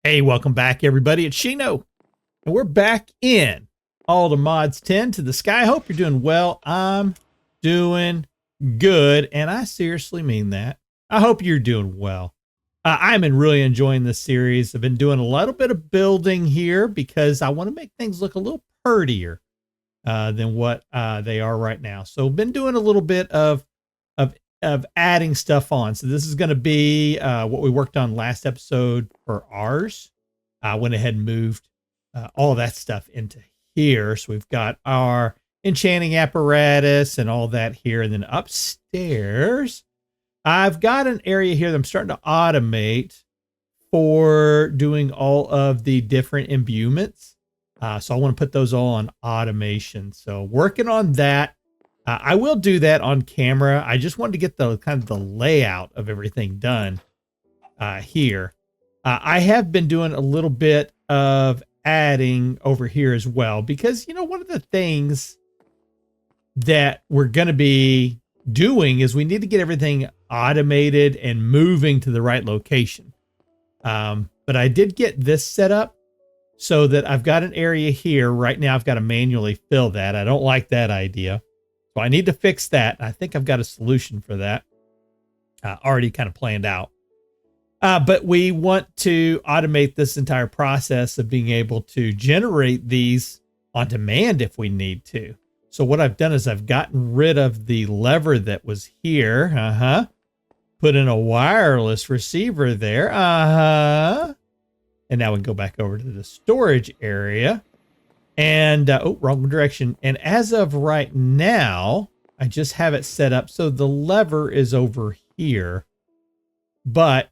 Hey, welcome back, everybody. It's Shino, and we're back in ATM10 to the sky. Hope you're doing well. I'm doing good, and I seriously mean that. I hope you're doing well. I'm really enjoying this series. I've been doing a little bit of building here because I want to make things look a little prettier than what they are right now. So I've been doing a little bit of adding stuff on. So this is going to be what we worked on last episode for ours. I went ahead and moved all that stuff into here. So we've got our enchanting apparatus and all that here. And then upstairs, I've got an area here that I'm starting to automate for doing all of the different imbuements. So I want to put those all on automation. So working on that. I will do that on camera. I just wanted to get the kind of the layout of everything done here. I have been doing a little bit of adding over here as well, because, you know, one of the things that we're going to be doing is we need to get everything automated and moving to the right location. But I did get this set up so that I've got an area here. Right now, I've got to manually fill that. I don't like that idea. So I need to fix that. I think I've got a solution for that already kind of planned out. But we want to automate this entire process of being able to generate these on demand if we need to. So what I've done is I've gotten rid of the lever that was here. Put in a wireless receiver there. And now we can go back over to the storage area. And, oh, wrong direction. And as of right now, I just have it set up so the lever is over here. But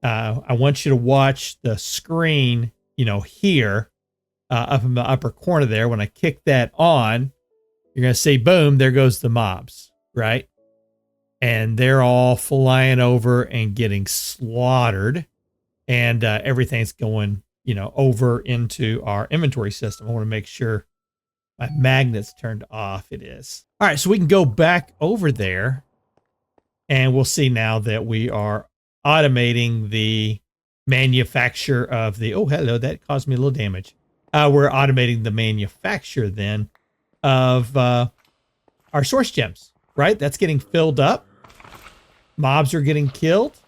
I want you to watch the screen, you know, here, up in the upper corner there. When I kick that on, you're going to see, boom, there goes the mobs, right? And they're all flying over and getting slaughtered. And everything's going, you know, over into our inventory system. I want to make sure my magnet's turned off. It is. All right, so we can go back over there and we'll see now that we are automating the manufacture of the, oh, hello, that caused me a little damage. We're automating the manufacture then of our source gems, right? That's getting filled up. Mobs are getting killed.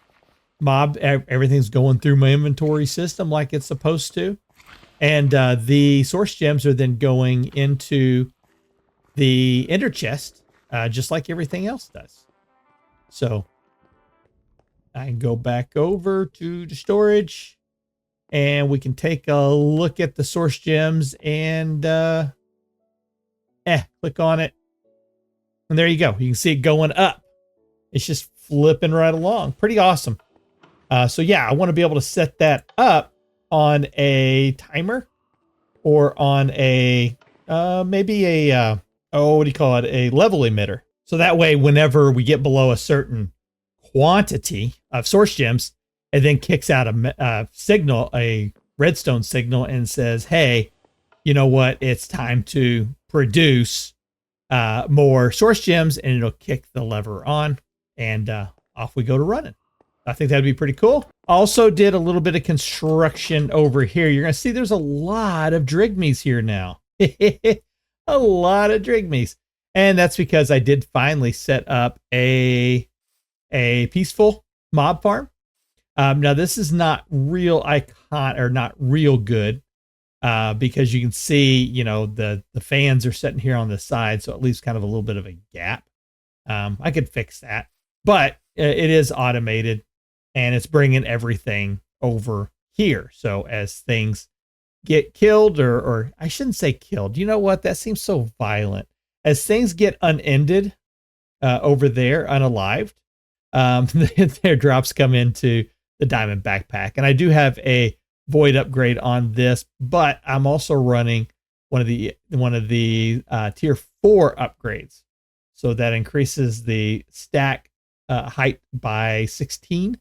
Everything's going through my inventory system like it's supposed to. And the source gems are then going into the ender chest, just like everything else does. So I can go back over to the storage and we can take a look at the source gems and click on it. And there you go. You can see it going up. It's just flipping right along. Pretty awesome. So yeah, I want to be able to set that up on a timer or on a, maybe a, what do you call it? A level emitter. So that way, whenever we get below a certain quantity of source gems, it then kicks out a signal, a redstone signal, and says, hey, you know what? It's time to produce more source gems, and it'll kick the lever on, and off we go to running. I think that'd be pretty cool. Also did a little bit of construction over here. You're going to see there's a lot of drigmies here now. A lot of drigmies. And that's because I did finally set up a peaceful mob farm. Now this is not real not real good because you can see, you know, the fans are sitting here on the side. So it leaves kind of a little bit of a gap. I could fix that, but it is automated. And it's bringing everything over here. So as things get killed, or I shouldn't say killed. You know what? That seems so violent. As things get unended over there, unalived, their drops come into the diamond backpack. And I do have a void upgrade on this, but I'm also running one of the tier 4 upgrades. So that increases the stack height by 16.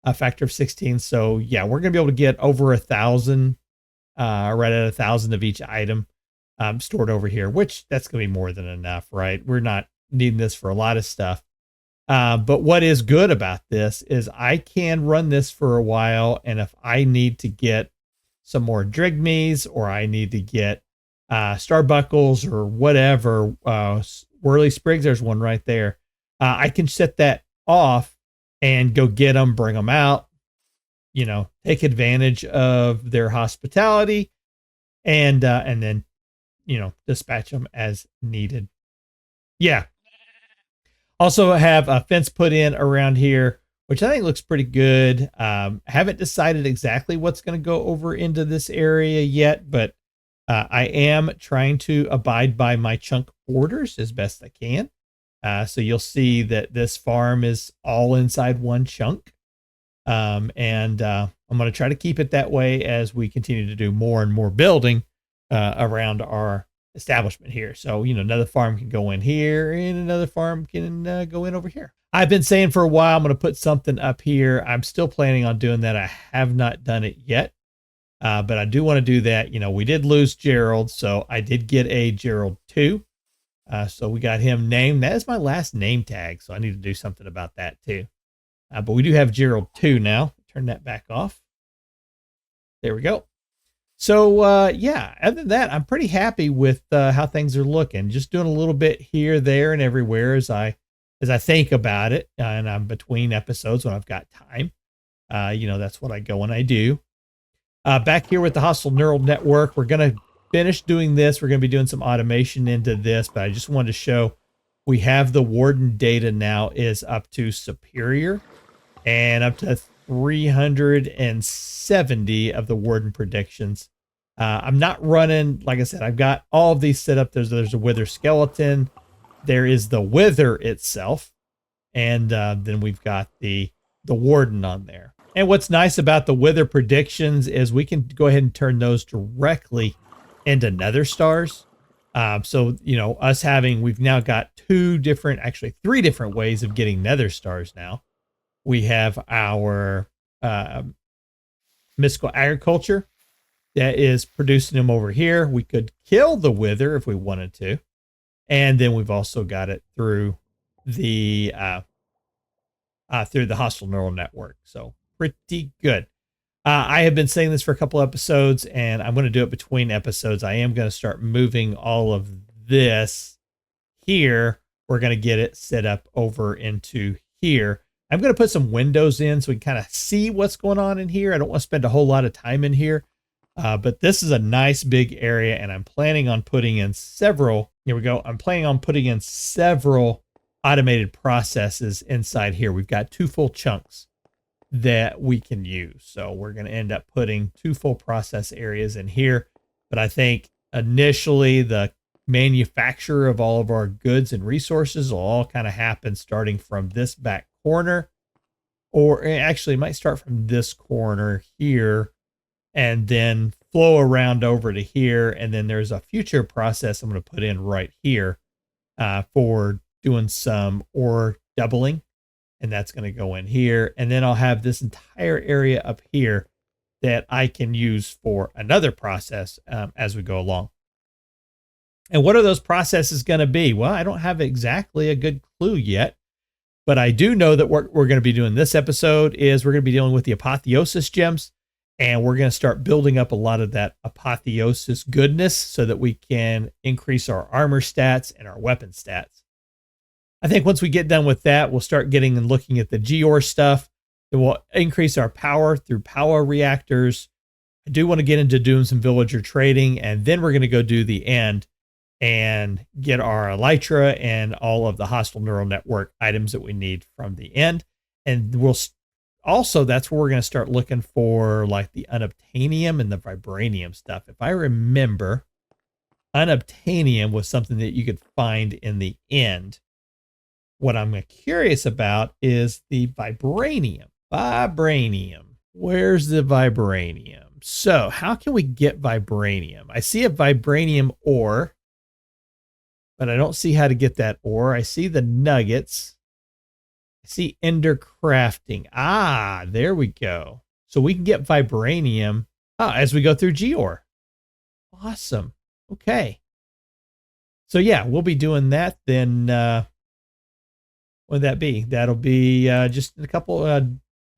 A factor of 16. So yeah, we're going to be able to get over 1,000, right at 1,000 of each item stored over here, which that's going to be more than enough, right? We're not needing this for a lot of stuff. But what is good about this is I can run this for a while. And if I need to get some more drigmies, or I need to get starbuckles or whatever, whirly sprigs, there's one right there. I can set that off and go get them, bring them out, take advantage of their hospitality, and then, dispatch them as needed. Yeah. Also have a fence put in around here, which I think looks pretty good. Haven't decided exactly what's going to go over into this area yet, but I am trying to abide by my chunk orders as best I can. So you'll see that this farm is all inside one chunk. And I'm going to try to keep it that way as we continue to do more and more building around our establishment here. So, another farm can go in here and another farm can go in over here. I've been saying for a while, I'm going to put something up here. I'm still planning on doing that. I have not done it yet, but I do want to do that. We did lose Gerald, so I did get a Gerald 2. So we got him named. That is my last name tag, so I need to do something about that too. But we do have Gerald 2 now. Turn that back off. There we go. So, yeah, other than that, I'm pretty happy with how things are looking. Just doing a little bit here, there, and everywhere as I think about it. And I'm between episodes when I've got time. That's what I go and I do. Back here with the hostile neural network, we're going to finish doing this. We're going to be doing some automation into this, but I just wanted to show we have the warden data now is up to superior and up to 370 of the warden predictions. I'm not running, like I said, I've got all of these set up. There's a wither skeleton. There is the wither itself. And then we've got the warden on there. And what's nice about the wither predictions is we can go ahead and turn those directly into nether stars. So, we've now got 3 different ways of getting nether stars now. We have our mystical agriculture that is producing them over here. We could kill the wither if we wanted to. And then we've also got it through the hostile neural network. So pretty good. I have been saying this for a couple episodes, and I'm going to do it between episodes. I am going to start moving all of this here. We're going to get it set up over into here. I'm going to put some windows in so we can kind of see what's going on in here. I don't want to spend a whole lot of time in here, but this is a nice big area, and I'm planning on putting in several. Here we go. I'm planning on putting in several automated processes inside here. We've got 2 full chunks that we can use. So we're going to end up putting 2 full process areas in here. But I think initially the manufacture of all of our goods and resources will all kind of happen starting from this back corner, or actually it might start from this corner here and then flow around over to here. And then there's a future process I'm going to put in right here for doing some ore doubling. And that's going to go in here. And then I'll have this entire area up here that I can use for another process as we go along. And what are those processes going to be? Well, I don't have exactly a good clue yet, but I do know that what we're going to be doing this episode is we're going to be dealing with the Apotheosis gems, and we're going to start building up a lot of that Apotheosis goodness so that we can increase our armor stats and our weapon stats. I think once we get done with that, we'll start getting and looking at the Geor stuff. Then we'll increase our power through power reactors. I do want to get into doing some villager trading, and then we're going to go do the end and get our elytra and all of the hostile neural network items that we need from the end. And we'll also, that's where we're going to start looking for like the unobtainium and the vibranium stuff. If I remember, unobtainium was something that you could find in the end. What I'm curious about is the vibranium. Vibranium. Where's the vibranium? So how can we get vibranium? I see a vibranium ore, but I don't see how to get that ore. I see the nuggets. I see ender crafting. Ah, there we go. So we can get vibranium as we go through Geor. Awesome. Okay. So yeah, we'll be doing that then. would that be? That'll be just in a couple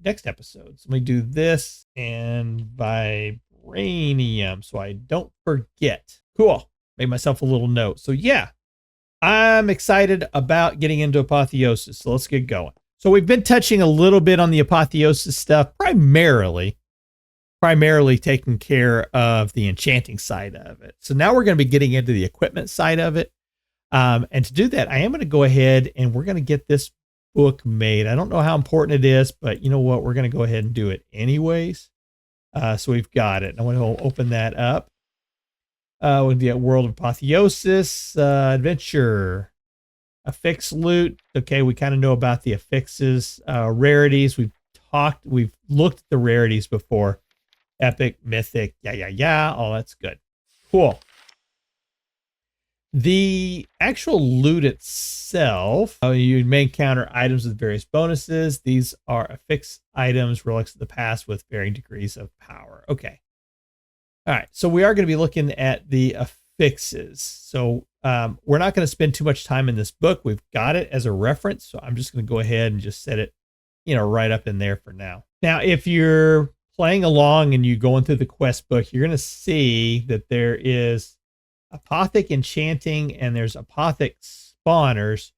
next episodes. Let me do this and vibranium so I don't forget. Cool. Made myself a little note. So yeah, I'm excited about getting into Apotheosis. So let's get going. So we've been touching a little bit on the Apotheosis stuff, primarily taking care of the enchanting side of it. So now we're going to be getting into the equipment side of it. And to do that, I am going to go ahead and we're going to get this book made. I don't know how important it is, but you know what? We're going to go ahead and do it anyways. So we've got it. I want to open that up. With the World of Apotheosis, adventure, affix loot. Okay, we kind of know about the affixes, rarities. We've looked at the rarities before. Epic, mythic, yeah. All that's good. Cool. The actual loot itself, you may encounter items with various bonuses. These are affix items, relics of the past with varying degrees of power. Okay. All right, so we are going to be looking at the affixes. So we're not going to spend too much time in this book. We've got it as a reference, so I'm just going to go ahead and just set it, right up in there for now. Now, if you're playing along and you're going through the quest book, you're going to see that there is Apothic enchanting and there's Apothic spawners,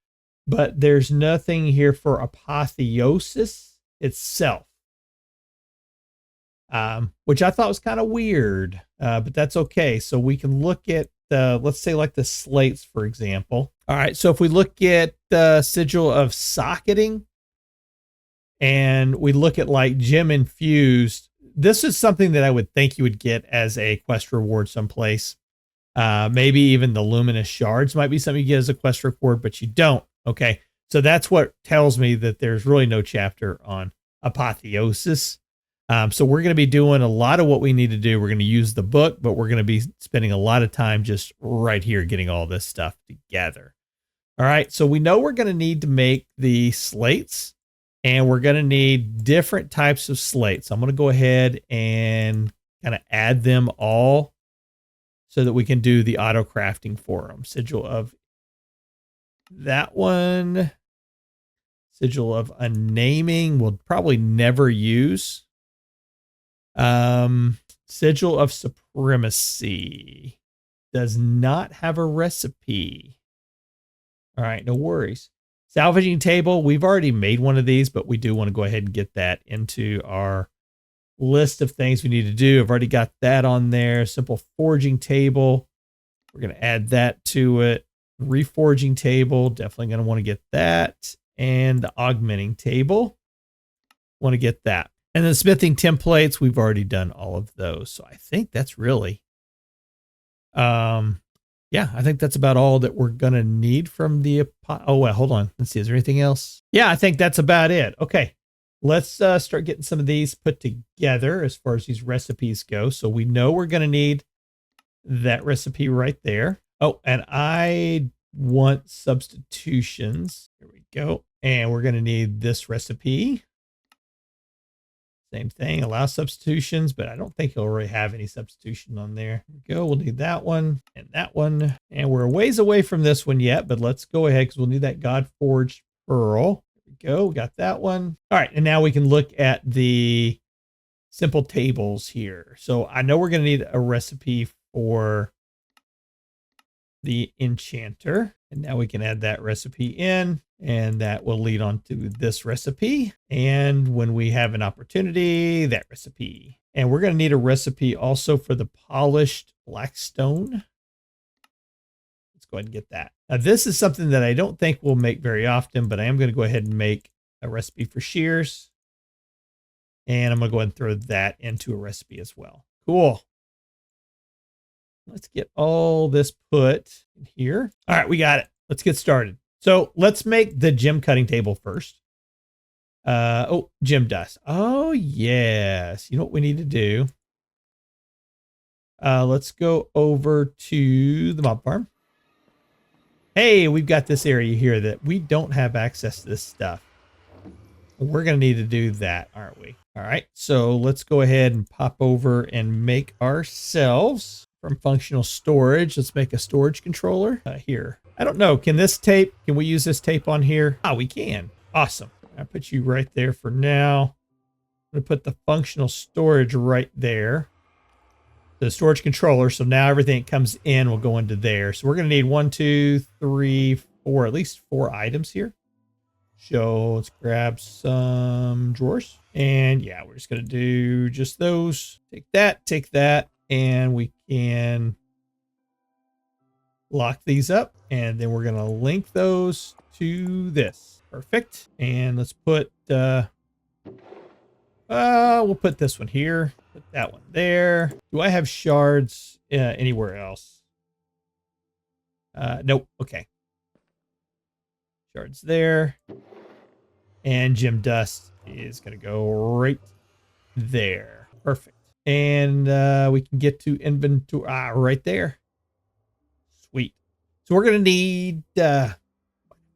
but there's nothing here for Apotheosis itself. Which I thought was kind of weird, but that's okay. So we can look at, let's say like the slates, for example. All right, so if we look at the sigil of socketing and we look at like gem infused, this is something that I would think you would get as a quest reward someplace. Maybe even the luminous shards might be something you get as a quest reward, but you don't. Okay, so that's what tells me that there's really no chapter on Apotheosis. So we're going to be doing a lot of what we need to do. We're going to use the book, but we're going to be spending a lot of time just right here getting all this stuff together. All right. So we know we're going to need to make the slates and we're going to need different types of slates. I'm going to go ahead and kind of add them all so that we can do the auto crafting for them. Sigil of that one. Sigil of unnaming we'll probably never use. Sigil of supremacy does not have a recipe. All right, no worries. Salvaging table, we've already made one of these, but we do want to go ahead and get that into our list of things we need to do. I've already got that on there. Simple forging table, we're going to add that to it. Reforging table, definitely going to want to get that. And the augmenting table, want to get that. And then smithing templates, we've already done all of those. So I think that's really, yeah, I think that's about all that we're going to need from the, oh, well, hold on. Let's see. Is there anything else? Yeah, I think that's about it. Okay. Let's start getting some of these put together as far as these recipes go. So we know we're going to need that recipe right there. Oh, and I want substitutions. Here we go. And we're going to need this recipe. Same thing, allow substitutions, but I don't think you'll really have any substitution on there. Here we go, we'll need that one and that one. And we're a ways away from this one yet, but let's go ahead because we'll need that God Forged Pearl. Here we go, we got that one. All right, and now we can look at the simple tables here. So I know we're gonna need a recipe for the enchanter. And now we can add that recipe in. And that will lead on to this recipe. And when we have an opportunity, that recipe. And we're going to need a recipe also for the polished blackstone. Let's go ahead and get that. Now, this is something that I don't think we'll make very often, but I am going to go ahead and make a recipe for shears. And I'm going to go ahead and throw that into a recipe as well. Cool. Let's get all this put in here. All right, we got it. Let's get started. So let's make the gem cutting table first. Oh, gem dust. Oh, yes. You know what we need to do? Let's go over to the mob farm. Hey, we've got this area here that we don't have access to this stuff. We're going to need to do that, aren't we? All right. So let's go ahead and pop over and make ourselves from functional storage. Let's make a storage controller here. I don't know. Can we use this tape on here? Ah, we can. Awesome. I'll put you right there for now. I'm going to put the functional storage right there. The storage controller. So now everything that comes in will go into there. So we're going to need 1, 2, 3, 4, at least 4 items here. So let's grab some drawers. And yeah, we're just going to do just those. Take that, and we can lock these up. And then we're going to link those to this. Perfect. And let's put, we'll put this one here. Put that one there. Do I have shards anywhere else? Nope. Okay. Shards there. And gem dust is going to go right there. Perfect. And we can get to inventory right there. Sweet. So we're going to need a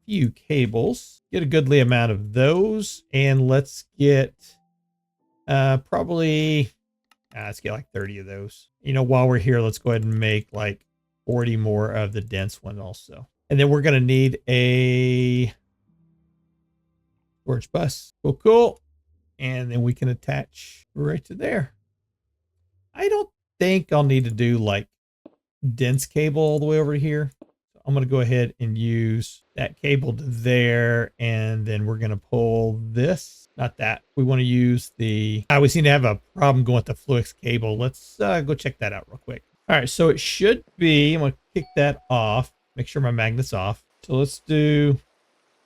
few cables. Get a goodly amount of those. And let's get probably, let's get like 30 of those. You know, while we're here, let's go ahead and make like 40 more of the dense one also. And then we're going to need a storage bus. Cool. And then we can attach right to there. I don't think I'll need to do like dense cable all the way over here. So I'm going to go ahead and use that cable to there. And then we're going to pull this. Not that. We want to use the... we seem to have a problem going with the Fluix cable. Let's go check that out real quick. All right, so it should be... I'm going to kick that off. Make sure my magnet's off. So let's do...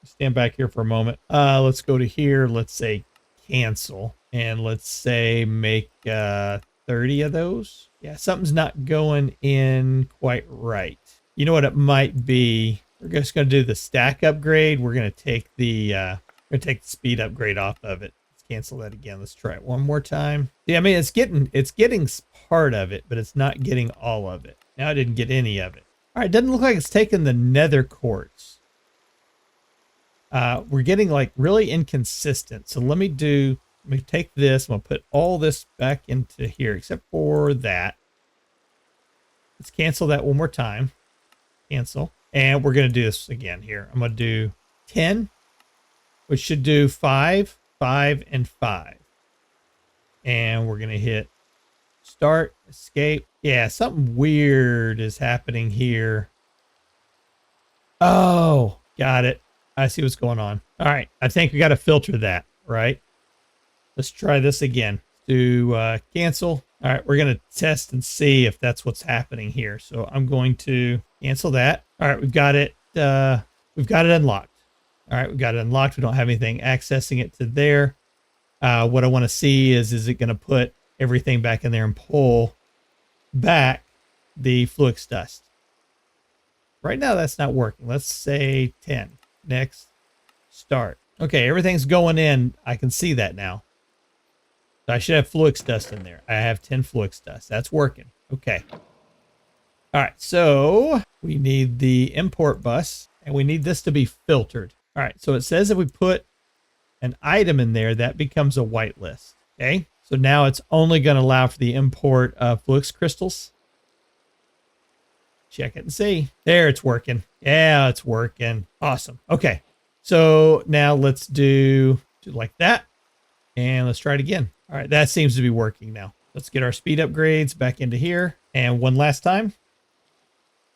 Stand back here for a moment. Let's go to here. Let's say cancel. And let's say make 30 of those. Yeah, something's not going in quite right. You know what it might be? We're just going to do the stack upgrade. We're going to take the speed upgrade off of it. Let's cancel that again. Let's try it one more time. Yeah, I mean, it's getting part of it, but it's not getting all of it. Now I didn't get any of it. All right, doesn't look like it's taking the nether quartz. We're getting like really inconsistent. So let me take this. I'm going to put all this back into here, except for that. Let's cancel that one more time. Cancel. And we're going to do this again here. I'm going to do 10, which should do 5, 5, and 5. And we're going to hit start, escape. Yeah, something weird is happening here. Oh, got it. I see what's going on. All right. I think we got to filter that, right? Let's try this again. Do cancel. All right. We're going to test and see if that's what's happening here. So I'm going to cancel that. All right. We've got it. We've got it unlocked. All right. We've got it unlocked. We don't have anything accessing it to there. What I want to see is it going to put everything back in there and pull back the Fluix dust? Right now, that's not working. Let's say 10. Next, start. Okay, everything's going in. I can see that now. So I should have Fluix dust in there. I have 10 Fluix dust. That's working. Okay. All right, so we need the import bus, and we need this to be filtered. All right, so it says if we put an item in there, that becomes a whitelist. Okay, so now it's only going to allow for the import of Fluix crystals. Check it and see. There, it's working. Yeah, it's working. Awesome. Okay, so now let's do like that, and let's try it again. All right, that seems to be working now. Let's get our speed upgrades back into here, and one last time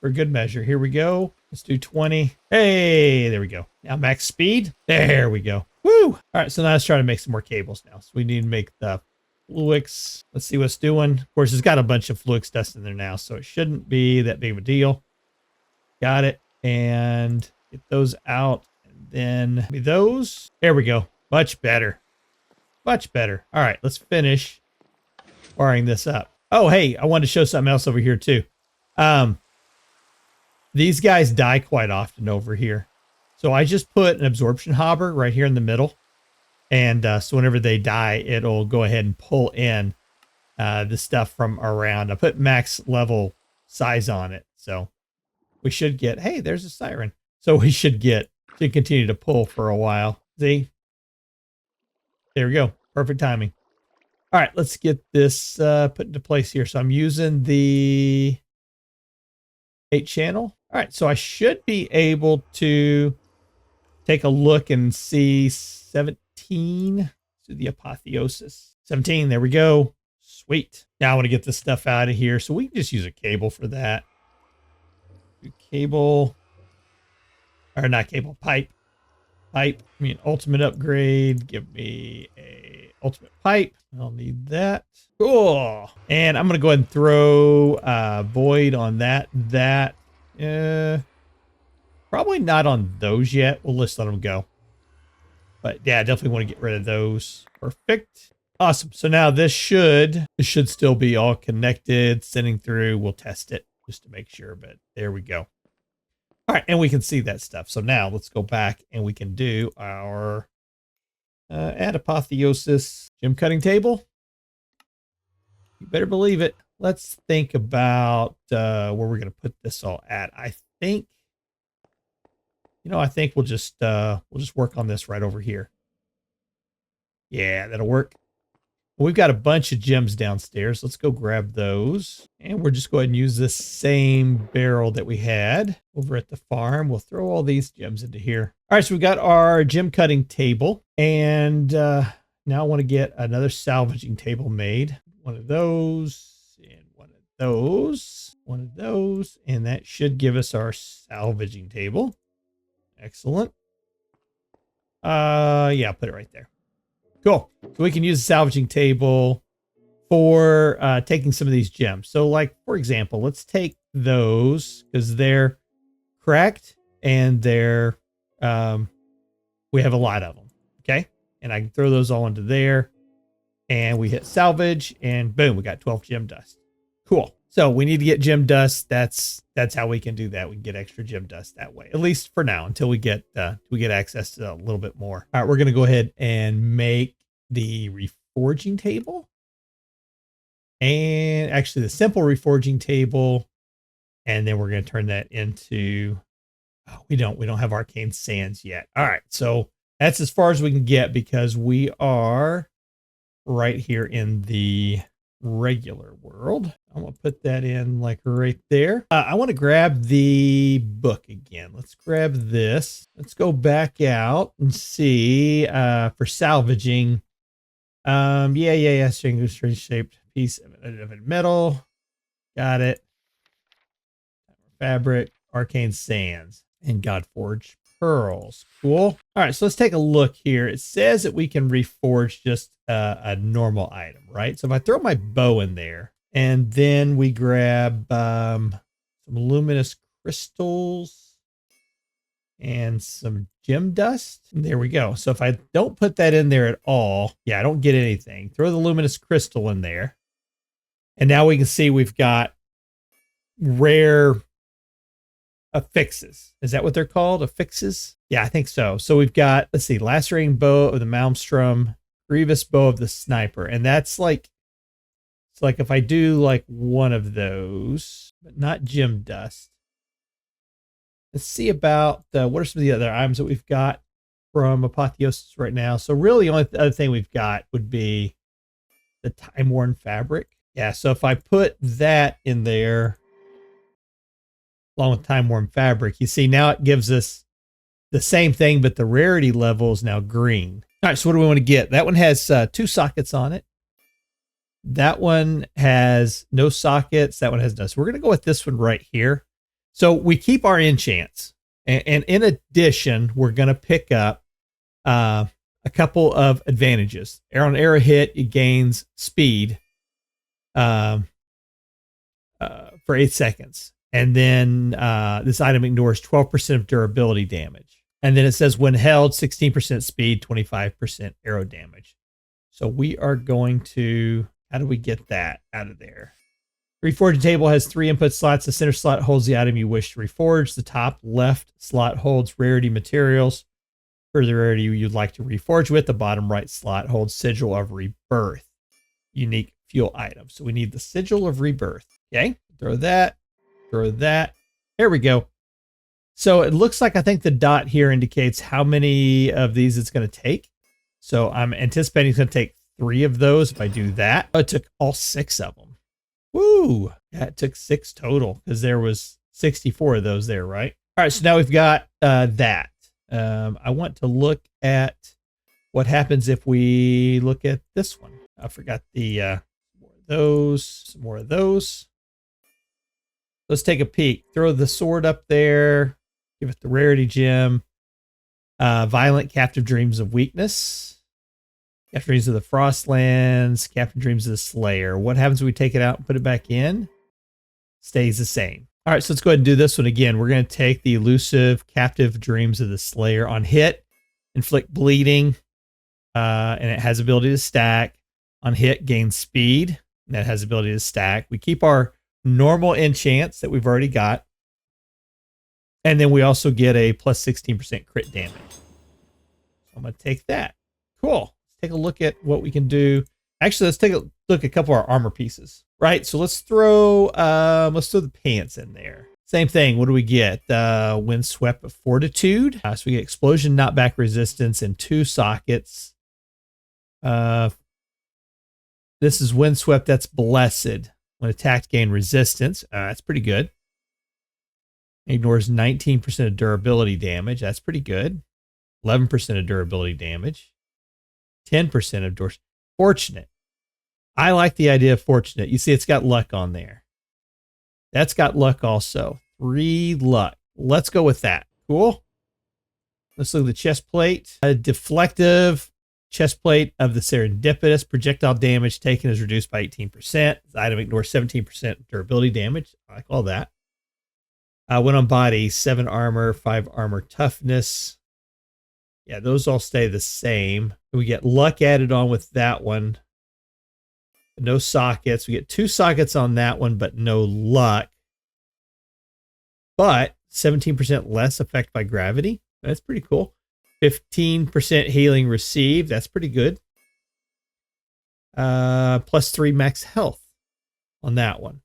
for good measure. Here we go. Let's do 20. Hey, there we go. Now max speed. There we go. Woo! All right, so now let's try to make some more cables now. So we need to make the Fluix. Let's see what's doing. Of course, it's got a bunch of Fluix dust in there now, so it shouldn't be that big of a deal. Got it. And get those out. And then those. There we go. Much better. Much better. All right, let's finish wiring this up. Oh, hey, I wanted to show something else over here too. These guys die quite often over here. So I just put an absorption hopper right here in the middle. And so whenever they die, it'll go ahead and pull in the stuff from around. I put max level size on it. So we should get, hey, there's a siren. So we should continue to pull for a while. See? There we go. Perfect timing. All right, let's get this put into place here. So I'm using the 8 channel. All right, so I should be able to take a look and see 17 to the Apotheosis. 17, there we go. Sweet. Now I want to get this stuff out of here, so we can just use a cable for that. Cable, or not cable, pipe. Pipe, I mean ultimate upgrade. Give me a ultimate pipe. I'll need that. Cool. And I'm going to go ahead and throw void on that. Probably not on those yet. We'll just let them go. But yeah, I definitely want to get rid of those. Perfect. Awesome. So now this should still be all connected, sending through. We'll test it just to make sure, but there we go. All right, and we can see that stuff. So now let's go back and we can do our add Apotheosis gem cutting table. You better believe it. Let's think about where we're going to put this all at. I think we'll just work on this right over here. Yeah, that'll work. We've got a bunch of gems downstairs. Let's go grab those. And we'll just go ahead and use this same barrel that we had over at the farm. We'll throw all these gems into here. All right, so we got our gem cutting table. And now I want to get another salvaging table made. One of those and one of those. One of those. And that should give us our salvaging table. Excellent. Yeah, put it right there. Cool. So we can use the salvaging table for taking some of these gems. So like, for example, let's take those because they're cracked and they're, we have a lot of them. Okay. And I can throw those all into there and we hit salvage and boom, we got 12 gem dust. Cool. So we need to get gem dust. That's how we can do that. We can get extra gem dust that way, at least for now, until we get access to a little bit more. All right, we're going to go ahead and make the reforging table, and actually the simple reforging table, and then we're going to turn that into. Oh, we don't have arcane sands yet. All right, so that's as far as we can get because we are right here in the regular world. I'm gonna put that in like right there. I want to grab the book again. Let's grab this. Let's go back out and see for salvaging. Yeah. Strange shaped piece of metal. Got it. Fabric, arcane sands, and Godforged pearls. Cool. All right, so let's take a look here. It says that we can reforge just a normal item, right? So if I throw my bow in there and then we grab some luminous crystals and some gem dust, there we go. So if I don't put that in there at all, yeah, I don't get anything. Throw the luminous crystal in there. And now we can see we've got rare affixes. Is that what they're called? Affixes? Yeah, I think so. So we've got, let's see, lacerating bow of the Maelstrom, grievous bow of the sniper. And that's like, it's like if I do like one of those, but not gem dust. Let's see about what are some of the other items that we've got from Apotheosis right now. So really the only other thing we've got would be the time-worn fabric. Yeah, so if I put that in there, along with time-worn fabric, you see now it gives us the same thing, but the rarity level is now green. All right, so what do we want to get? That one has 2 sockets on it. That one has no sockets. That one has no. So we're going to go with this one right here. So we keep our enchants. And in addition, we're going to pick up a couple of advantages. On arrow hit, it gains speed for 8 seconds. And then this item ignores 12% of durability damage. And then it says when held, 16% speed, 25% arrow damage. So we are going to, how do we get that out of there? Reforging table has 3 input slots. The center slot holds the item you wish to reforge. The top left slot holds rarity materials for the rarity you'd like to reforge with. The bottom right slot holds sigil of rebirth, unique fuel item. So we need the sigil of rebirth. Okay, throw that. Throw that. There we go. So it looks like I think the dot here indicates how many of these it's going to take. So I'm anticipating it's going to take 3 of those if I do that. Oh, it took all 6 of them. Woo! Yeah, it took 6 total because there was 64 of those there, right? All right, so now we've got that. I want to look at what happens if we look at this one. I forgot the more of those, some more of those. Let's take a peek. Throw the sword up there. Give it the rarity gem. Violent Captive Dreams of Weakness. Captive Dreams of the Frostlands. Captive Dreams of the Slayer. What happens when we take it out and put it back in? Stays the same. All right, so let's go ahead and do this one again. We're going to take the elusive Captive Dreams of the Slayer on hit. Inflict bleeding. And it has ability to stack. On hit, gain speed. And that has ability to stack. We keep our normal enchants that we've already got. And then we also get a plus 16% crit damage. So I'm going to take that. Cool. Let's take a look at what we can do. Actually, let's take a look at a couple of our armor pieces. Right, so let's throw the pants in there. Same thing. What do we get? Windswept of Fortitude. So we get Explosion, Knockback Resistance, and 2 sockets. This is Windswept. That's Blessed. When attacked, gain resistance. That's pretty good. Ignores 19% of durability damage. That's pretty good. 11% of durability damage. 10% of fortunate. I like the idea of fortunate. You see, it's got luck on there. That's got luck also. 3 luck. Let's go with that. Cool. Let's look at the chest plate. A deflective chest plate of the Serendipitous. Projectile damage taken is reduced by 18%. The item ignores 17% durability damage. I like all that. When on body, 7 armor, 5 armor toughness. Yeah, those all stay the same. We get luck added on with that one. No sockets. We get 2 sockets on that one, but no luck. But 17% less effect by gravity. That's pretty cool. 15% healing received. That's pretty good. Plus 3 max health on that one.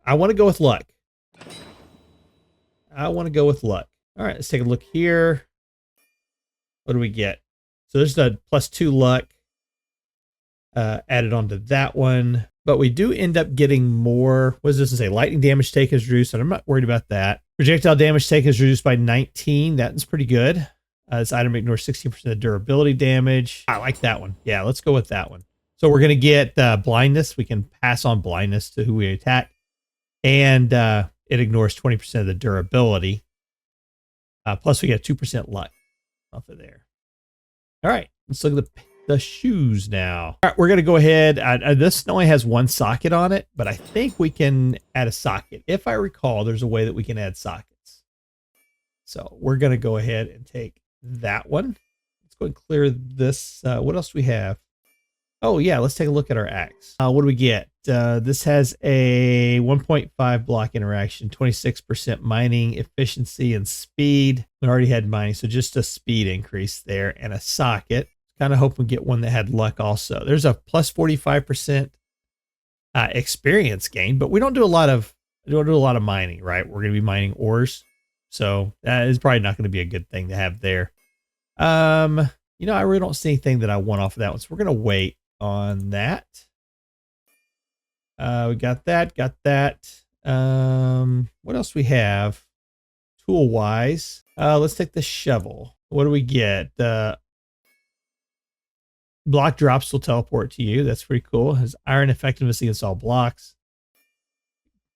I want to go with luck. All right, let's take a look here. What do we get? So there's a plus 2 luck added onto that one. But we do end up getting more. What does this say? Lightning damage taken is reduced, and I'm not worried about that. Projectile damage taken is reduced by 19. That's pretty good. This item ignores 16% of durability damage. I like that one. Yeah, let's go with that one. So we're going to get blindness. We can pass on blindness to who we attack. And it ignores 20% of the durability. Plus we get 2% luck off of there. All right, let's look at the shoes now. All right, we're going to go ahead. This only has 1 socket on it, but I think we can add a socket. If I recall, there's a way that we can add sockets. So we're going to go ahead and take that one. Let's go and clear this. What else do we have? Oh, yeah, let's take a look at our axe. What do we get? This has a 1.5 block interaction, 26% mining, efficiency, and speed. We already had mining, so just a speed increase there, and a socket. Kind of hope we get one that had luck also. There's a plus 45% experience gain, but we don't do a lot of mining, right? We're going to be mining ores, so that is probably not going to be a good thing to have there. I really don't see anything that I want off of that one, so we're going to wait on that. We got that. What else we have? Tool wise, let's take the shovel. What do we get? Block drops will teleport to you. That's pretty cool. It has iron effectiveness against all blocks.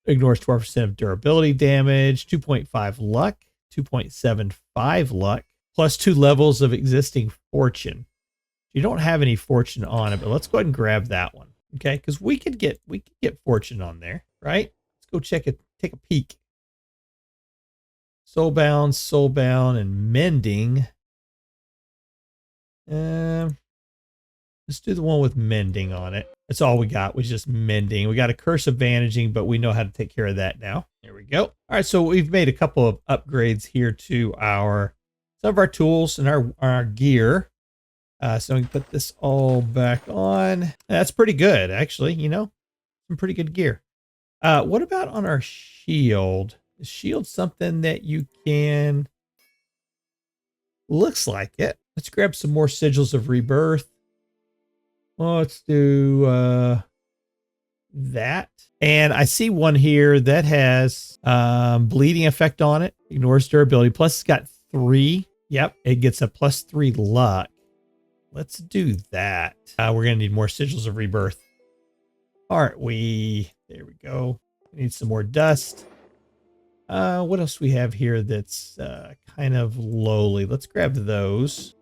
Ignores 12% of durability damage. 2.5 luck. 2.75 luck. Plus 2 levels of existing fortune. You don't have any fortune on it, but let's go ahead and grab that one. Okay, because we could get fortune on there, right? Let's go check it, take a peek. Soulbound, and mending. Let's do the one with mending on it. That's all we got was just mending. We got a curse of vanishing, but we know how to take care of that now. There we go. All right, so we've made a couple of upgrades here to some of our tools and our gear. So we can put this all back on. That's pretty good, actually, some pretty good gear. What about on our shield? Is shield something that you can... Looks like it. Let's grab some more sigils of rebirth. Let's do that. And I see one here that has bleeding effect on it. Ignores durability. Plus it's got 3. Yep, it gets a +3 luck. Let's do that. We're going to need more sigils of rebirth. Aren't we? There we go. We need some more dust. What else do we have here that's kind of lowly? Let's grab those.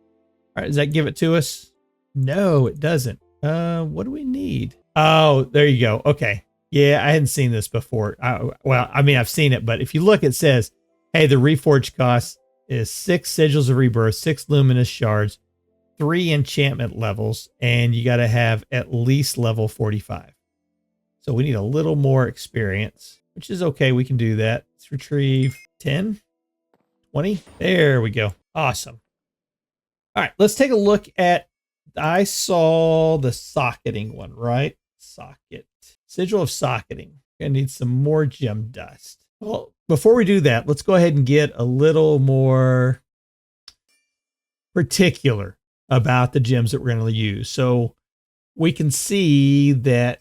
All right, does that give it to us? No, it doesn't. What do we need? Oh, there you go. Okay. Yeah, I hadn't seen this before. Well, I mean, I've seen it, but if you look, it says, hey, the reforge cost is 6 sigils of rebirth, 6 luminous shards, 3 enchantment levels, and you got to have at least level 45. So we need a little more experience, which is okay. We can do that. Let's retrieve 10, 20. There we go. Awesome. All right, let's take a look at, I saw the socketing one, right? Socket. Sigil of socketing. Gonna need some more gem dust. Well, before we do that, let's go ahead and get a little more particular about the gems that we're going to use. So we can see that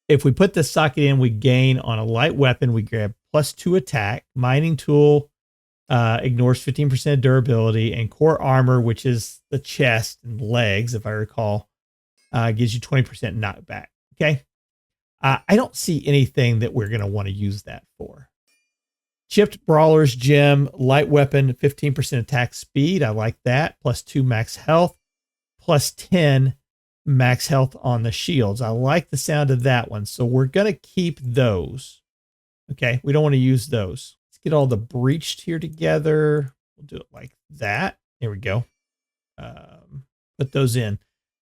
if we put the socket in, we gain on a light weapon, we grab +2 attack, mining tool, ignores 15% durability, and core armor, which is the chest and legs, if I recall, gives you 20% knockback. Okay. I don't see anything that we're going to want to use that for. Chipped Brawler's Gem, light weapon, 15% attack speed. I like that. +2 max health, +10 max health on the shields. I like the sound of that one. So we're going to keep those. Okay. We don't want to use those. Let's get all the breached here together. We'll do it like that. There we go. Put those in.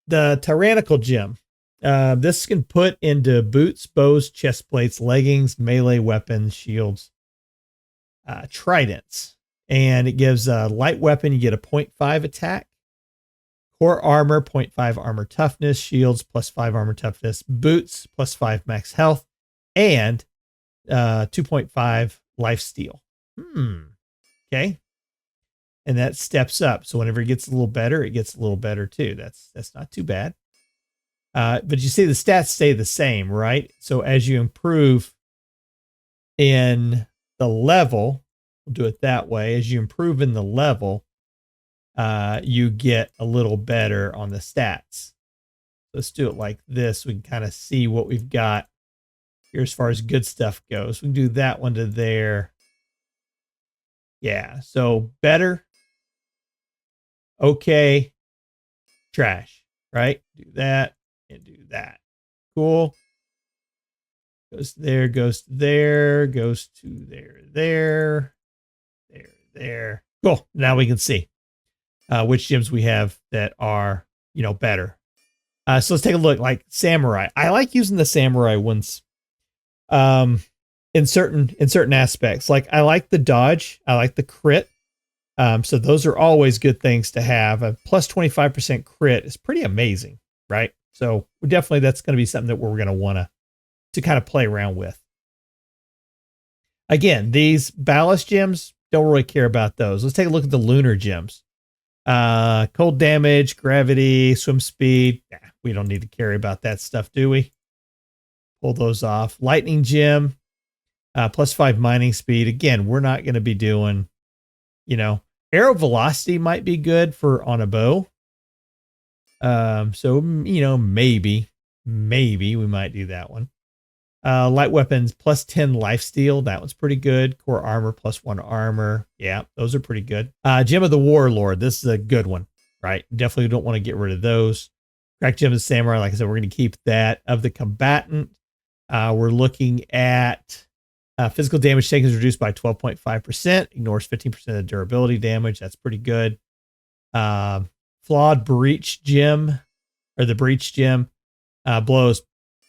The Tyrannical Gem. This can put into boots, bows, chest plates, leggings, melee weapons, shields, tridents. And it gives a light weapon. You get a 0.5 attack. Core armor, 0.5 armor toughness, shields, +5 armor toughness, boots, +5 max health, and 2.5 life steal. Okay. And that steps up. So whenever it gets a little better, it gets a little better too. That's not too bad. But you see the stats stay the same, right? So as you improve in the level, we'll do it that way. As you improve in the level, you get a little better on the stats. Let's do it like this. We can kind of see what we've got here as far as good stuff goes. We can do that one to there. Yeah, so better, okay, trash, right? Do that and do that. Cool. Goes there, goes to there, goes to there, there, there, there. Cool. Now we can see which gems we have that are, better. So let's take a look. Like samurai. I like using the samurai ones in certain aspects. Like I like the dodge. I like the crit. So those are always good things to have. A +25% crit is pretty amazing, right? So definitely that's going to be something that we're going to want to kind of play around with. Again, these ballast gems, don't really care about those. Let's take a look at the lunar gems. Cold damage, gravity, swim speed. Nah, we don't need to care about that stuff, do we? Pull those off. Lightning gem, +5 mining speed. Again, we're not going to be doing, arrow velocity might be good for on a bow. So, maybe we might do that one. Light weapons, +10 lifesteal. That one's pretty good. Core armor, +1 armor. Yeah, those are pretty good. Gem of the Warlord. This is a good one, right? Definitely don't want to get rid of those. Crack Gem of the Samurai. Like I said, we're going to keep that. Of the Combatant, we're looking at physical damage taken is reduced by 12.5%. Ignores 15% of the durability damage. That's pretty good. Flawed Breach Gem, or the Breach Gem, blows.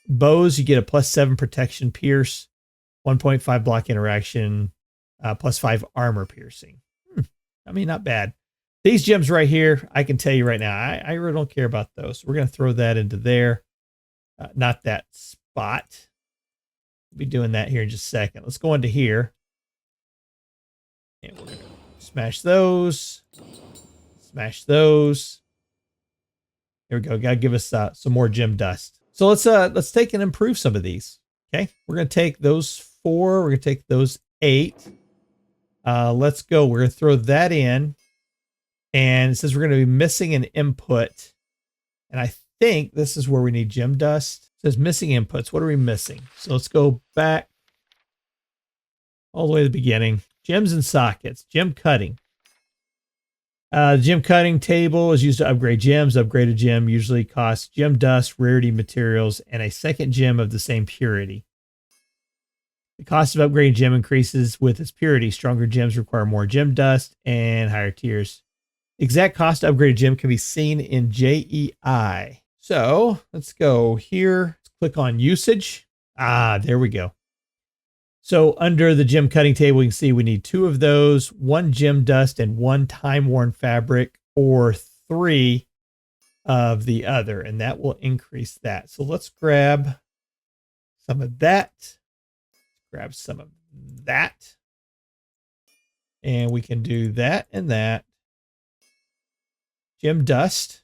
Bows, you get a +7 protection pierce, 1.5 block interaction, +5 armor piercing. I mean, not bad. These gems right here, I can tell you right now, I really don't care about those. We're going to throw that into there. Not that spot. We'll be doing that here in just a second. Let's go into here. And we're going to smash those. Smash those. There we go. Got to give us some more gem dust. So let's take and improve some of these. Okay, we're going to take those 4. We're going to take those 8. Let's go. We're going to throw that in. And it says we're going to be missing an input. And I think this is where we need gem dust. It says missing inputs. What are we missing? So let's go back all the way to the beginning. Gems and sockets. Gem cutting. The gem cutting table is used to upgrade gems. Upgraded gem usually costs gem dust, rarity materials, and a second gem of the same purity. The cost of upgrading gem increases with its purity. Stronger gems require more gem dust and higher tiers. The exact cost of upgraded gem can be seen in JEI. So let's go here. Let's click on usage. There we go. So under the gem cutting table, you can see we need 2 of those, 1 gem dust and 1 time-worn fabric, or 3 of the other, and that will increase that. So let's grab some of that, grab some of that, and we can do that and that. Gem dust,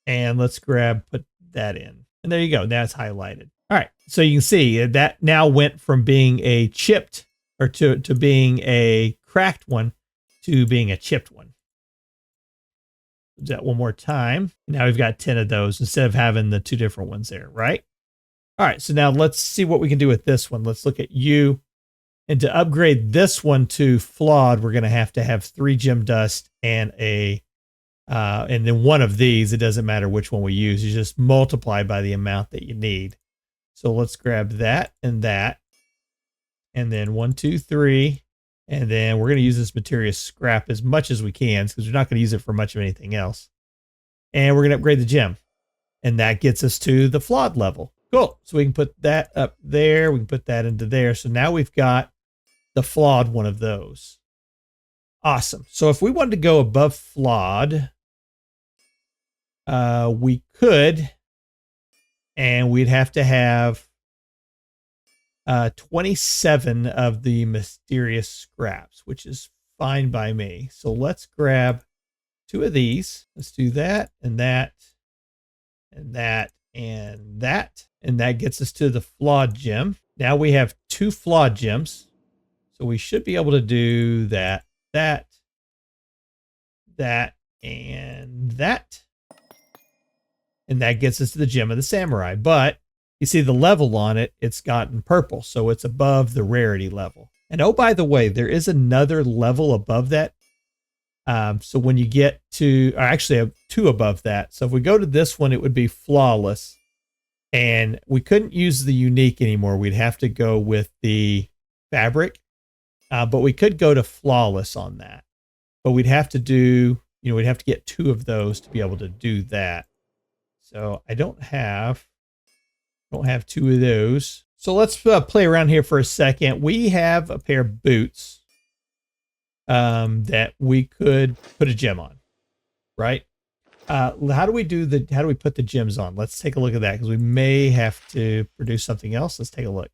and let's put that in. And there you go. Now it's highlighted. All right. So you can see that now went from being a chipped or to being a cracked one to being a chipped one. Do that one more time. Now we've got 10 of those instead of having the 2 different ones there, right? All right. So now let's see what we can do with this one. Let's look at you. And to upgrade this one to flawed, we're going to have 3 gem dust and and then 1 of these. It doesn't matter which one we use. You just multiply by the amount that you need. So let's grab that. And then 1, 2, 3. And then we're going to use this material scrap as much as we can because we're not going to use it for much of anything else. And we're going to upgrade the gem. And that gets us to the flawed level. Cool. So we can put that up there. We can put that into there. So now we've got the flawed one of those. Awesome. So if we wanted to go above flawed, we could, and we'd have to have 27 of the mysterious scraps, which is fine by me. So let's grab 2 of these. Let's do that and that and that and that. And that gets us to the flawed gem. Now we have 2 flawed gems. So we should be able to do that, that, and that. And that gets us to the gem of the samurai. But you see the level on it, it's gotten purple. So it's above the rarity level. And oh, by the way, there is another level above that. So when you get to, or actually I have 2 above that. So if we go to this one, it would be flawless. And we couldn't use the unique anymore. We'd have to go with the fabric. But we could go to flawless on that. But we'd have to do, we'd have to get 2 of those to be able to do that. So I don't have 2 of those. So let's play around here for a second. We have a pair of boots that we could put a gem on, right? How do we put the gems on? Let's take a look at that because we may have to produce something else. Let's take a look.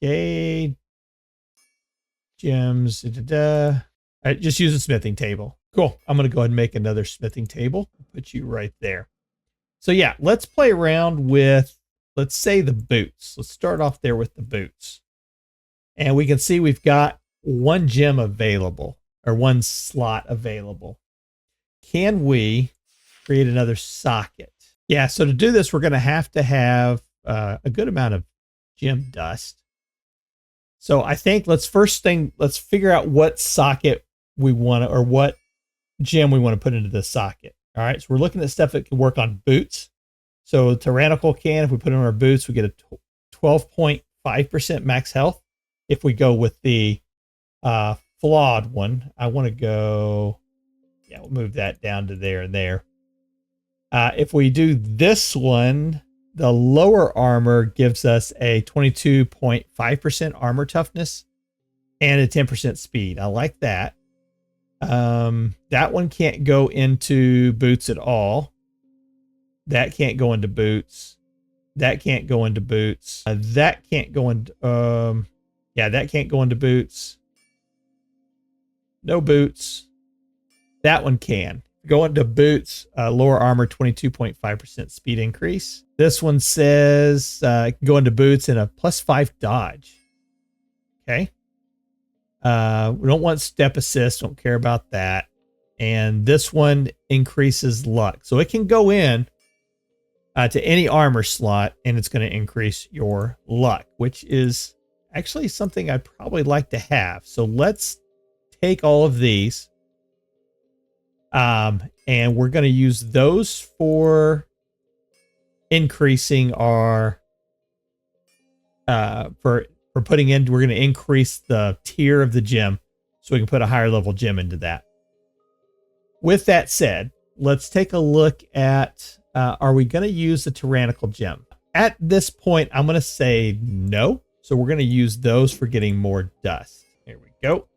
Okay. Gems. All right, just use a smithing table. Cool. I'm going to go ahead and make another smithing table. Put you right there. So yeah, let's play around with, let's say the boots. Let's start off there with the boots. And we can see we've got 1 gem available or 1 slot available. Can we create another socket? Yeah, so to do this, we're going to have a good amount of gem dust. So I think let's figure out what socket we want to, or what gem we want to put into this socket. All right, so we're looking at stuff that can work on boots. So tyrannical can, if we put it on our boots, we get a 12.5% max health. If we go with the flawed one, I want to go, yeah, we'll move that down to there and there. If we do this one, the lower armor gives us a 22.5% armor toughness and a 10% speed. I like that. That one can't go into boots at all. That can't go into boots. That can't go into boots. That can't go into, yeah, that can't go into boots. No boots. That one can. Going to boots, lower armor, 22.5% speed increase. This one says go into boots and a +5 dodge. Okay. We don't want step assist. Don't care about that. And this one increases luck. So it can go in to any armor slot and it's going to increase your luck, which is actually something I'd probably like to have. So let's take all of these. And we're going to use those for increasing our, for putting in, we're going to increase the tier of the gem so we can put a higher level gem into that. With that said, let's take a look at, are we going to use the tyrannical gem? At this point, I'm going to say no. So we're going to use those for getting more dust. Here we go.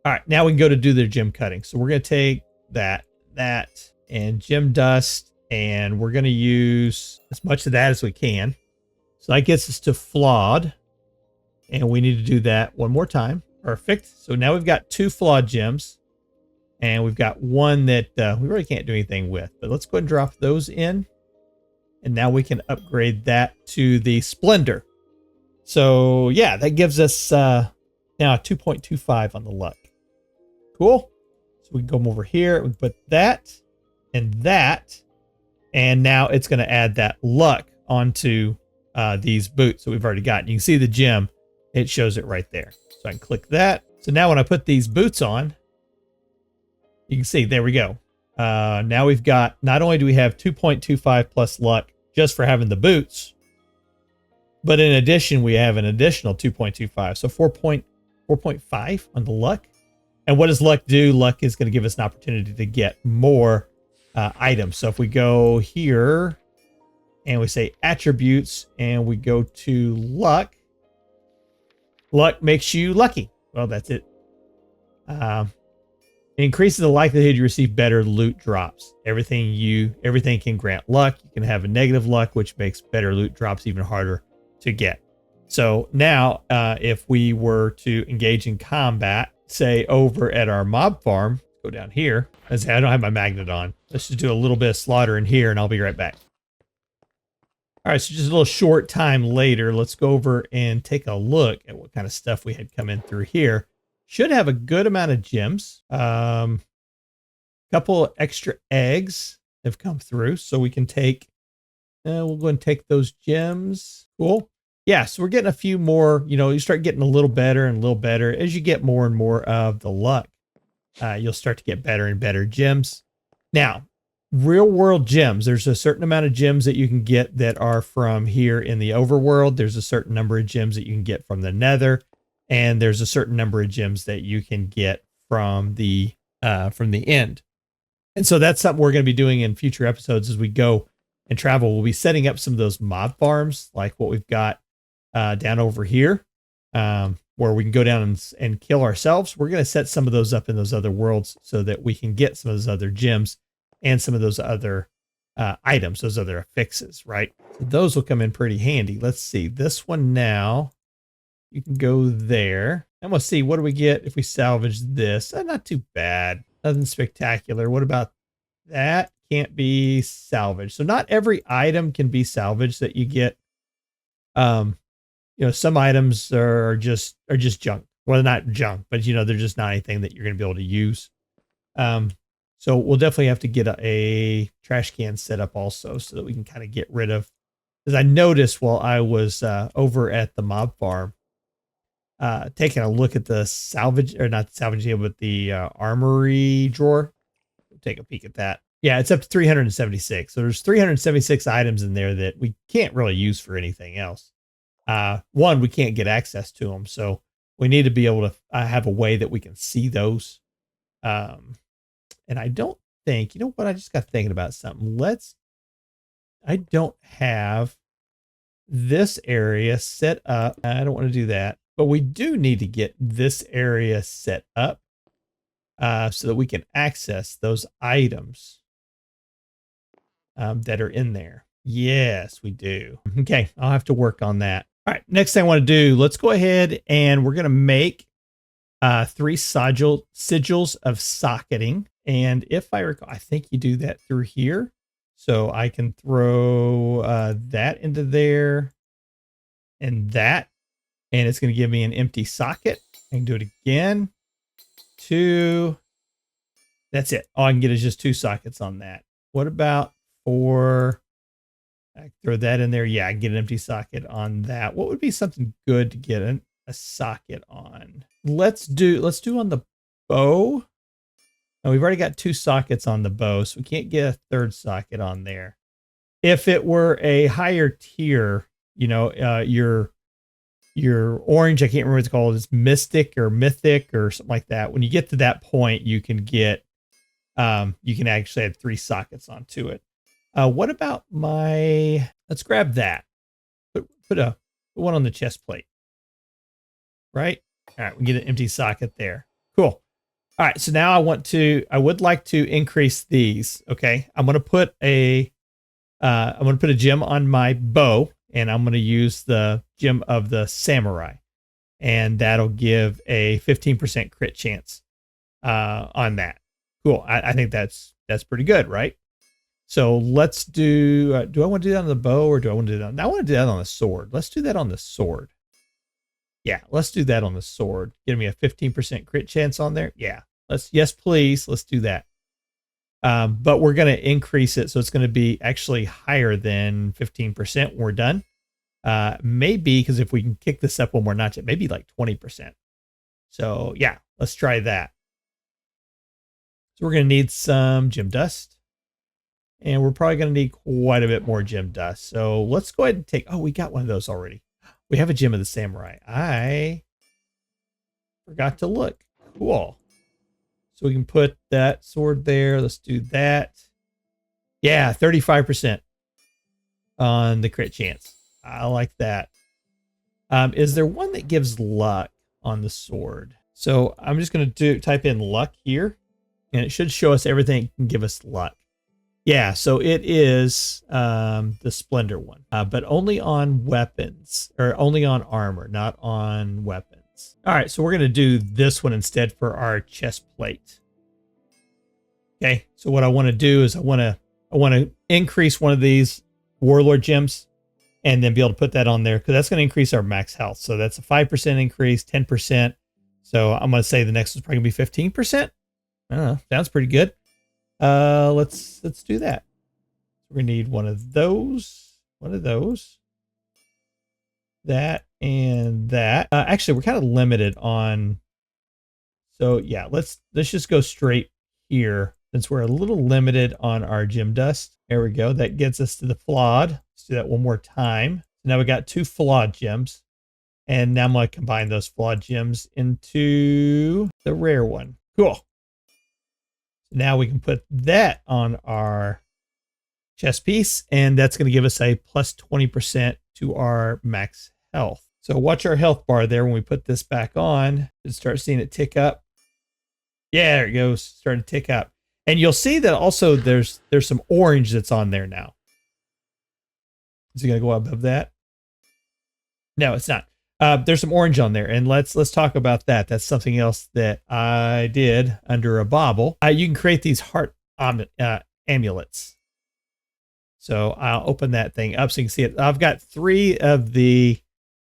All right, now we can go to do their gem cutting. So we're going to take that, and gem dust, and we're going to use as much of that as we can. So that gets us to flawed, and we need to do that one more time. Perfect. So now we've got 2 flawed gems, and we've got one that we really can't do anything with. But let's go ahead and drop those in, and now we can upgrade that to the splendor. So yeah, that gives us now 2.25 on the luck. Cool. So we can go over here, we put that, and now it's going to add that luck onto these boots that we've already got. You can see the gem, it shows it right there. So I can click that. So now when I put these boots on, you can see, there we go. Now we've got, not only do we have 2.25 plus luck just for having the boots, but in addition, we have an additional 2.25. So 4.5 on the luck. And what does luck do? Luck is going to give us an opportunity to get more items. So if we go here and we say attributes and we go to luck, luck makes you lucky. Well, that's it. It increases the likelihood you receive better loot drops. Everything can grant luck. You can have a negative luck, which makes better loot drops even harder to get. So now if we were to engage in combat, say over at our mob farm, go down here. I don't have my magnet on. Let's just do a little bit of slaughter in here and I'll be right back. All right, so just a little short time later, let's go over and take a look at what kind of stuff we had come in through here. Should have a good amount of gems. Couple of extra eggs have come through, so we can take, we'll go and take those gems. Cool. Yeah, so we're getting a few more, you start getting a little better and a little better. As you get more and more of the luck, you'll start to get better and better gems. Now, real world gems, there's a certain amount of gems that you can get that are from here in the overworld. There's a certain number of gems that you can get from the nether. And there's a certain number of gems that you can get from the end. And so that's something we're going to be doing in future episodes as we go and travel. We'll be setting up some of those mob farms like what we've got down over here, where we can go down and kill ourselves. We're going to set some of those up in those other worlds so that we can get some of those other gems and some of those other items, those other affixes, right? So those will come in pretty handy. Let's see this one now. You can go there and we'll see, what do we get if we salvage this? Not too bad. Nothing spectacular. What about that? Can't be salvaged. So not every item can be salvaged that you get. Some items are just junk. Well, not junk, but they're just not anything that you're going to be able to use. So we'll definitely have to get a trash can set up also so that we can kind of get rid of, because I noticed while I was over at the mob farm, taking a look at the salvage, or not the salvage table, but the armory drawer. We'll take a peek at that. Yeah, it's up to 376. So there's 376 items in there that we can't really use for anything else. One, we can't get access to them. So we need to be able to have a way that we can see those. And I don't think, I just got thinking about something. I don't have this area set up. I don't want to do that. But we do need to get this area set up so that we can access those items that are in there. Yes, we do. Okay, I'll have to work on that. All right, next thing I want to do, let's go ahead and we're going to make 3 sigils of socketing. And if I recall, I think you do that through here. So I can throw that into there and that. And it's going to give me an empty socket. I can do it again. 2. That's it. All I can get is just 2 sockets on that. What about 4? I throw that in there. Yeah, I can get an empty socket on that. What would be something good to get a socket on? Let's do on the bow. Now we've already got 2 sockets on the bow, so we can't get a 3rd socket on there. If it were a higher tier, you know, your orange, I can't remember what it's called, it's mystic or mythic or something like that. When you get to that point, you can get, you can actually add 3 sockets onto it. What about let's grab that. Put one on the chest plate. Right? All right, we get an empty socket there. Cool. All right, so now I would like to increase these. Okay. I'm going to put a gem on my bow, and I'm going to use the gem of the samurai, and that'll give a 15% crit chance on that. Cool. I think that's pretty good, right? So let's do I want to do that on the bow, or do I want to do that on, I want to do that on the sword. Let's do that on the sword. Yeah, let's do that on the sword. Give me a 15% crit chance on there. Yeah, yes, please. Let's do that. But we're going to increase it. So it's going to be actually higher than 15% when we're done. Maybe, because if we can kick this up one more notch, it may be like 20%. So yeah, let's try that. So we're going to need some gem dust. And we're probably going to need quite a bit more gem dust. So let's go ahead and take, we got one of those already. We have a gem of the samurai. I forgot to look. Cool. So we can put that sword there. Let's do that. Yeah, 35% on the crit chance. I like that. Is there one that gives luck on the sword? So I'm just going to type in luck here, and it should show us everything that can give us luck. Yeah, so it is the Splendor one, but only on weapons, or only on armor, not on weapons. All right, so we're going to do this one instead for our chest plate. Okay, so what I want to do is I want to increase one of these Warlord gems and then be able to put that on there, because that's going to increase our max health. So that's a 5% increase, 10%. So I'm going to say the next is probably going to be 15%. I don't know, sounds pretty good. Let's do that. We're gonna need one of those, that, and that. Actually, we're kind of limited on. So yeah, let's just go straight here, since we're a little limited on our gem dust. There we go. That gets us to the flawed. Let's do that one more time. So now we got 2 flawed gems, and now I'm gonna combine those flawed gems into the rare one. Cool. Now we can put that on our chest piece, and that's going to give us a plus 20% to our max health. So watch our health bar there. When we put this back on, and start seeing it tick up. Yeah, there it goes. Starting to tick up. And you'll see that also there's some orange that's on there now. Is it going to go above that? No, it's not. There's some orange on there, and let's talk about that. That's something else that I did under a bauble. You can create these heart amulets. So I'll open that thing up so you can see it. I've got 3 of the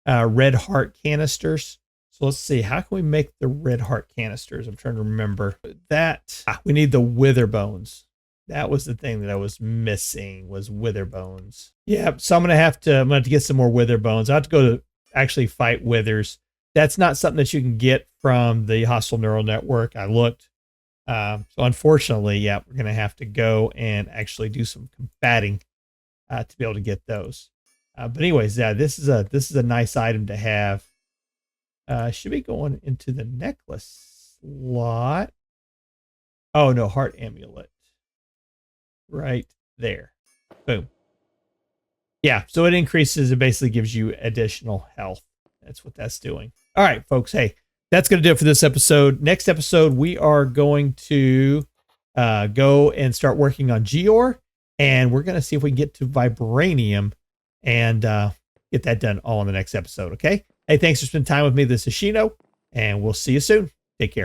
red heart canisters. So let's see, how can we make the red heart canisters? I'm trying to remember that. We need the wither bones. That was the thing that I was missing, was wither bones. Yeah, so I'm gonna have to get some more wither bones. I have to go to actually fight withers. That's not something that you can get from the hostile neural network. I looked. So unfortunately, yeah, we're going to have to go and actually do some combating to be able to get those. But anyways, yeah, this is a nice item to have. Should be going into the necklace slot. Oh no, heart amulet. Right there. Boom. Yeah, so it increases, it basically gives you additional health. That's what that's doing. All right, folks. Hey, that's going to do it for this episode. Next episode, we are going to go and start working on Geor, and we're going to see if we can get to Vibranium and get that done all in the next episode, okay? Hey, thanks for spending time with me. This is Shino, and we'll see you soon. Take care.